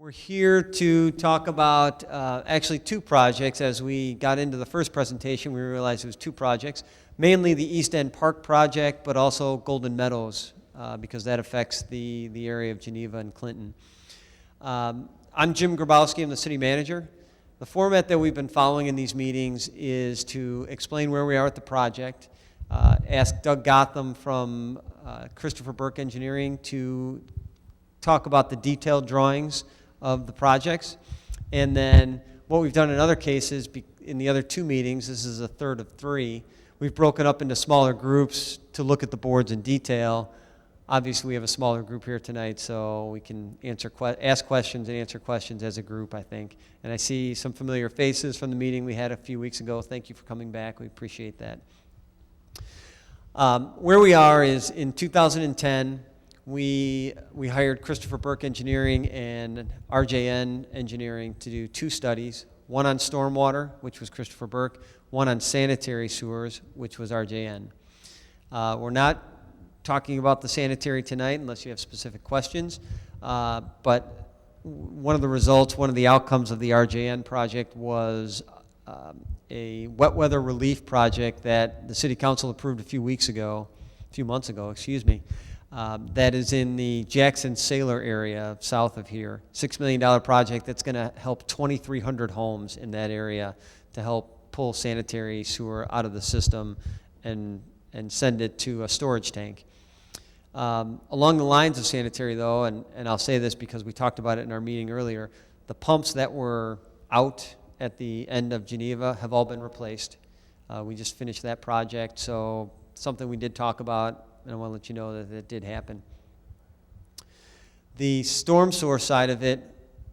We're here to talk about actually two projects. As we got into the first presentation, we realized it was two projects, mainly the East End Park project, but also Golden Meadows, because that affects the area of Geneva and Clinton. I'm Jim Grabowski, I'm the city manager. The format that we've been following in these meetings is to explain where we are with the project, ask Doug Gotham from Christopher Burke Engineering to talk about the detailed drawings of the projects. And then what we've done in other cases, in the other two meetings, this is a third of three, we've broken up into smaller groups to look at the boards in detail. Obviously, we have a smaller group here tonight, so we can ask questions and answer questions as a group, I think. And I see some familiar faces from the meeting we had a few weeks ago. Thank you for coming back. We appreciate that. Where we are is in 2010, we hired Christopher Burke Engineering and RJN Engineering to do two studies, one on stormwater, which was Christopher Burke, one on sanitary sewers, which was RJN. We're not talking about the sanitary tonight unless you have specific questions, but one of the results, one of the outcomes of the RJN project was a wet weather relief project that the City Council approved a few months ago, that is in the Jackson-Saylor area south of here. $6 million project that's going to help 2,300 homes in that area to help pull sanitary sewer out of the system and send it to a storage tank. Along the lines of sanitary, though, and I'll say this because we talked about it in our meeting earlier, the pumps that were out at the end of Geneva have all been replaced. We just finished that project, so something we did talk about, and I want to let you know that it did happen. The storm sewer side of it,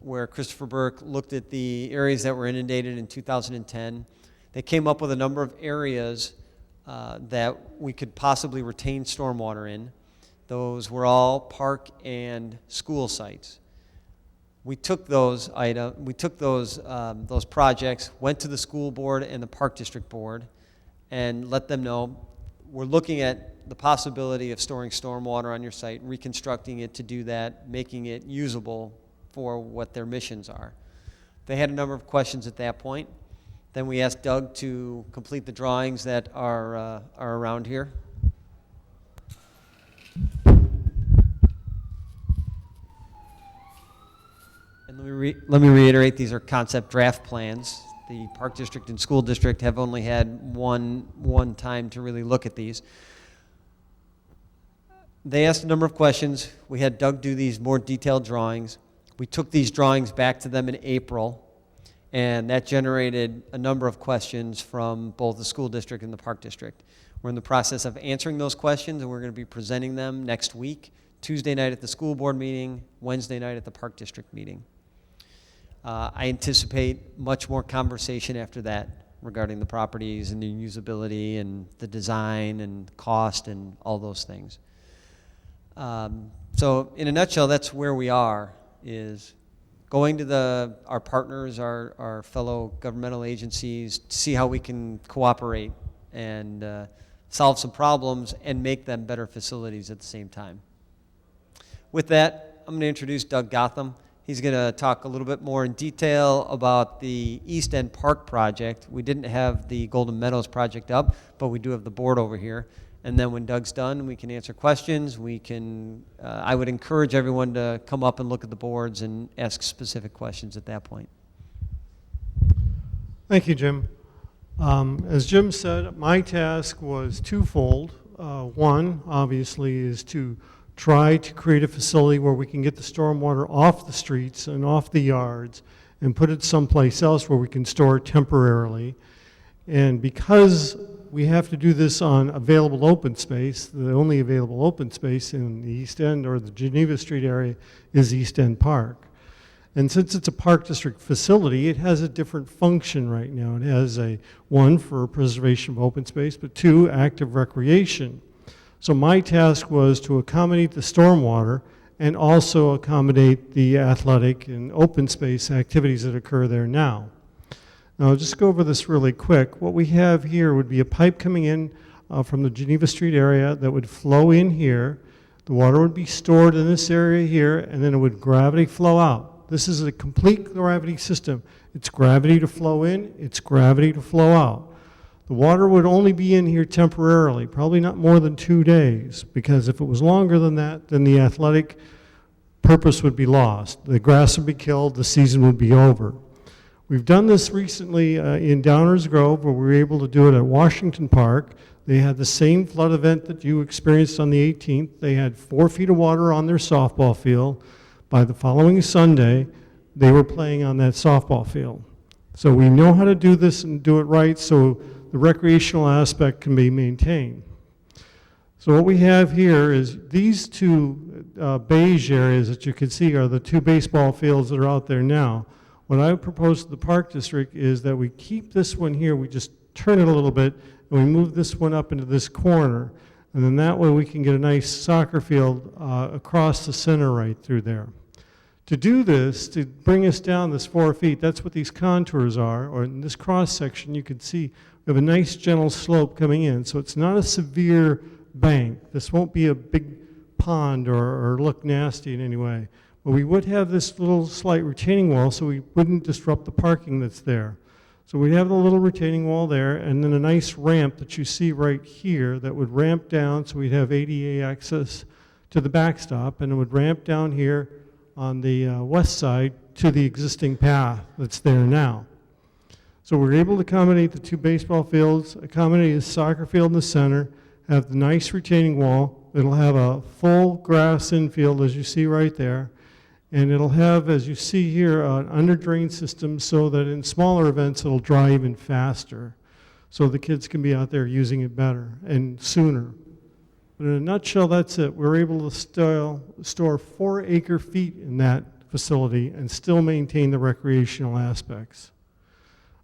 where Christopher Burke looked at the areas that were inundated in 2010, they came up with a number of areas that we could possibly retain stormwater in. Those were all park and school sites. We took those projects, went to the school board and the park district board, and let them know we're looking at the possibility of storing stormwater on your site, reconstructing it to do that, making it usable for what their missions are. They had a number of questions at that point. Then we asked Doug to complete the drawings that are around here. And let me reiterate, these are concept draft plans. The Park District and School District have only had one time to really look at these. They asked a number of questions. We had Doug do these more detailed drawings. We took these drawings back to them in April, and that generated a number of questions from both the school district and the park district. We're in the process of answering those questions, and we're going to be presenting them next week, Tuesday night at the school board meeting, Wednesday night at the park district meeting. I anticipate much more conversation after that regarding the properties and the usability and the design and cost and all those things. So in a nutshell, that's where we are, is going to our partners, our fellow governmental agencies, to see how we can cooperate and solve some problems and make them better facilities at the same time. With that, I'm going to introduce Doug Gotham. He's going to talk a little bit more in detail about the East End Park project. We didn't have the Golden Meadows project up, but we do have the board over here. And then when Doug's done, we can answer questions. I would encourage everyone to come up and look at the boards and ask specific questions at that point. Thank you, Jim. As Jim said, my task was twofold. One, obviously, is to try to create a facility where we can get the stormwater off the streets and off the yards and put it someplace else where we can store it temporarily. And because we have to do this on available open space, the only available open space in the East End or the Geneva Street area is East End Park. And since it's a park district facility, it has a different function right now. It has one for preservation of open space, but two, active recreation. So my task was to accommodate the stormwater and also accommodate the athletic and open space activities that occur there now. Now, I'll just go over this really quick. What we have here would be a pipe coming in from the Geneva Street area that would flow in here. The water would be stored in this area here, and then it would gravity flow out. This is a complete gravity system. It's gravity to flow in, it's gravity to flow out. The water would only be in here temporarily, probably not more than 2 days, because if it was longer than that, then the athletic purpose would be lost. The grass would be killed, the season would be over. We've done this recently in Downers Grove, where we were able to do it at Washington Park. They had the same flood event that you experienced on the 18th. They had 4 feet of water on their softball field. By the following Sunday, they were playing on that softball field. So we know how to do this and do it right so the recreational aspect can be maintained. So what we have here is these two beige areas that you can see are the 2 baseball fields that are out there now. What I would propose to the Park District is that we keep this one here, we just turn it a little bit, and we move this one up into this corner. And then that way we can get a nice soccer field across the center right through there. To do this, to bring us down this 4 feet, that's what these contours are, or in this cross section you can see we have a nice gentle slope coming in, so it's not a severe bank. This won't be a big pond or look nasty in any way. But we would have this little slight retaining wall so we wouldn't disrupt the parking that's there. So we'd have the little retaining wall there, and then a nice ramp that you see right here that would ramp down, so we'd have ADA access to the backstop, and it would ramp down here on the west side to the existing path that's there now. So we're able to accommodate the 2 baseball fields, accommodate a soccer field in the center, have the nice retaining wall. It'll have a full grass infield, as you see right there, and it'll have, as you see here, an under drain system so that in smaller events it'll dry even faster, so the kids can be out there using it better and sooner. But in a nutshell, that's it. We're able to store 4 acre-feet in that facility and still maintain the recreational aspects.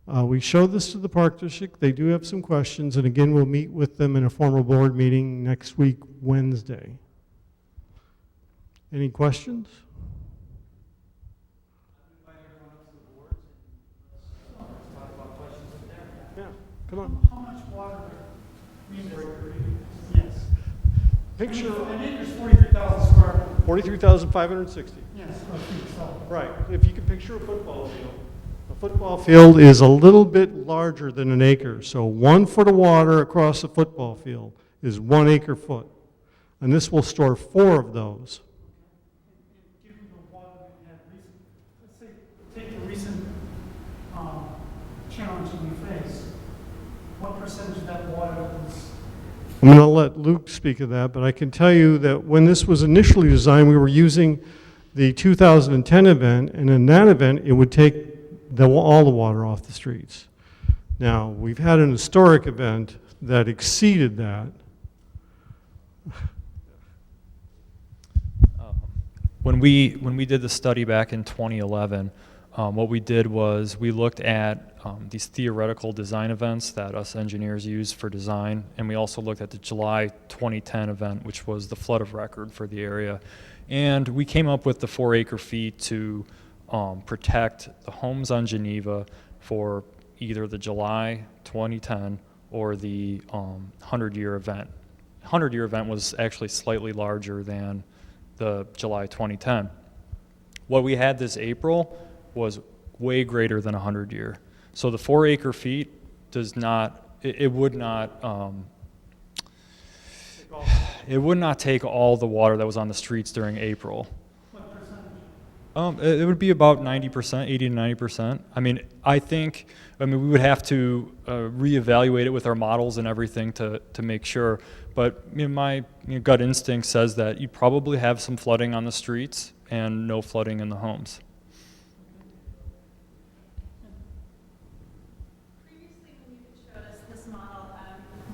We showed this to the Park District. They do have some questions, and again, we'll meet with them in a formal board meeting next week, Wednesday. Any questions? Yeah, come on. How much water? Yes. Picture An acre's 43,000 square. 43,560. Yes, I think so. Right. If you can picture a football field, a football field is a little bit larger than an acre. So 1 foot of water across a football field is 1 acre foot. And this will store 4 of those. Given the water we had recent, let's say, take the recent challenge that we faced, what percentage of that water was? I'm going to let Luke speak of that, but I can tell you that when this was initially designed, we were using the 2010 event, and in that event, it would take all the water off the streets. Now, we've had an historic event that exceeded that. When we did the study back in 2011, what we did was we looked at these theoretical design events that us engineers use for design, and we also looked at the July 2010 event, which was the flood of record for the area. And we came up with the 4 acre-feet to protect the homes on Geneva for either the July 2010 or the 100-year event. 100-year event was actually slightly larger than the July 2010. What we had this April was way greater than 100-year. So the 4 acre-feet does not, it would not take all the water that was on the streets during April. What percentage? It would be about 90%, 80 to 90%. I mean, we would have to reevaluate it with our models and everything to make sure. But my gut instinct says that you probably have some flooding on the streets and no flooding in the homes. Previously, when you showed us this model,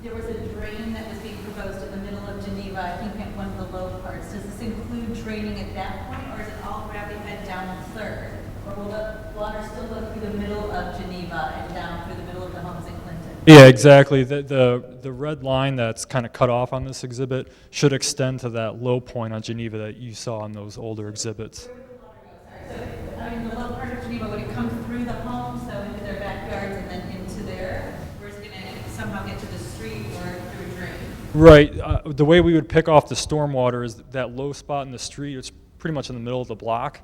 there was a drain that was being proposed in the middle of Geneva, I think at one of the low parts. Does this include draining at that point, or is it all gravity fed down the third? Or will the water still go through the middle of Geneva and down through the middle of the homes in Clinton? Yeah, exactly. The red line that's kind of cut off on this exhibit should extend to that low point on Geneva that you saw on those older exhibits. Where would the water go? Sorry. So, I mean, the low part of Geneva, would it come through the homes, so into their backyards and then into there? Or is it going to somehow get to the street or through a drain? Right. The way we would pick off the stormwater is that low spot in the street. It's pretty much in the middle of the block.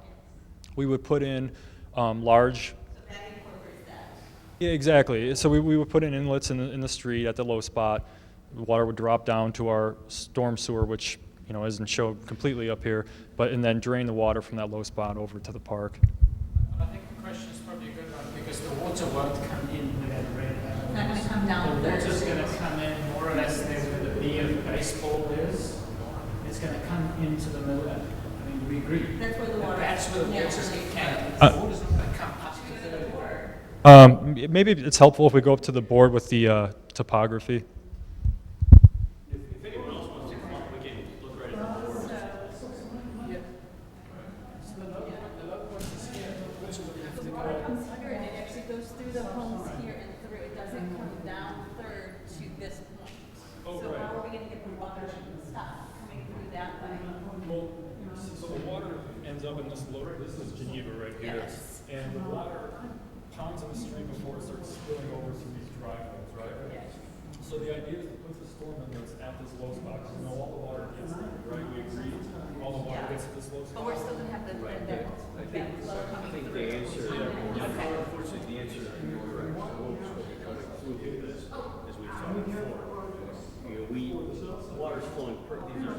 we would put in large. So that incorporates that. Yeah, exactly. So we would put in inlets in the street at the low spot. The water would drop down to our storm sewer, which isn't shown completely up here, and then drain the water from that low spot over to the park. I think the question is probably a good one, because the water won't come in with that rain. It's not gonna come down The water's first. gonna come in more or less there where the B of baseball is. It's gonna come into the middle. I mean, we agree. That's where the water. That's where the water's naturally gonna flows. The water's not gonna come up to the Maybe it's helpful if we go up to the board with the topography. The water comes here and it actually goes through the homes here and through. It doesn't come down Third to this point. So how are we gonna get the water stop coming through that way? So the water ends up in this this is Geneva right here. Yes. And the water pounds in the street before it starts spilling over through these driveways, right? So the idea is to put the storm inlets at this low spot, because all the water gets there, right? We agree, all the water gets to this low But spot. we're still gonna have that flow coming through. The answer, unfortunately, the answer in your direction, as we've talked before. Water's flowing, these are